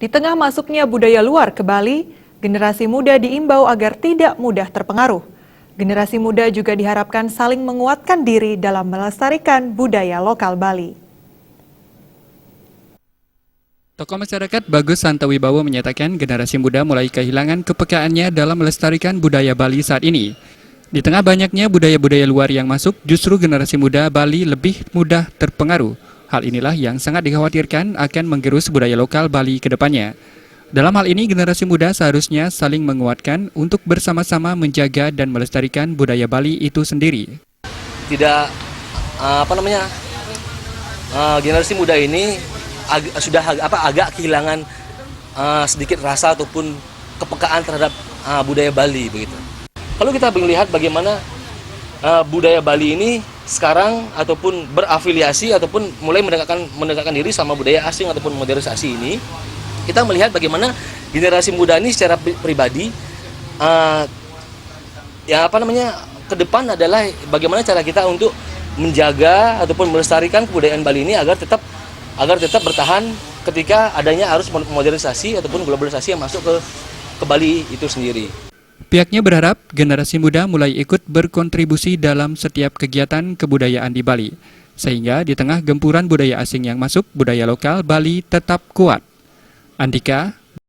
Di tengah masuknya budaya luar ke Bali, generasi muda diimbau agar tidak mudah terpengaruh. Generasi muda juga diharapkan saling menguatkan diri dalam melestarikan budaya lokal Bali. Tokoh masyarakat Bagus Santowibowo menyatakan generasi muda mulai kehilangan kepekaannya dalam melestarikan budaya Bali saat ini. Di tengah banyaknya budaya-budaya luar yang masuk, justru generasi muda Bali lebih mudah terpengaruh. Hal inilah yang sangat dikhawatirkan akan menggerus budaya lokal Bali ke depannya. Dalam hal ini, generasi muda seharusnya saling menguatkan untuk bersama-sama menjaga dan melestarikan budaya Bali itu sendiri. Tidak generasi muda ini sudah agak kehilangan sedikit rasa ataupun kepekaan terhadap budaya Bali begitu. Kalau kita melihat bagaimana budaya Bali ini sekarang ataupun berafiliasi ataupun mulai mendekatkan diri sama budaya asing ataupun modernisasi ini, kita melihat bagaimana generasi muda ini secara pribadi ke depan adalah bagaimana cara kita untuk menjaga ataupun melestarikan kebudayaan Bali ini agar tetap bertahan ketika adanya arus modernisasi ataupun globalisasi yang masuk ke Bali itu sendiri. Pihaknya berharap generasi muda mulai ikut berkontribusi dalam setiap kegiatan kebudayaan di Bali, sehingga di tengah gempuran budaya asing yang masuk, budaya lokal Bali tetap kuat. Andika,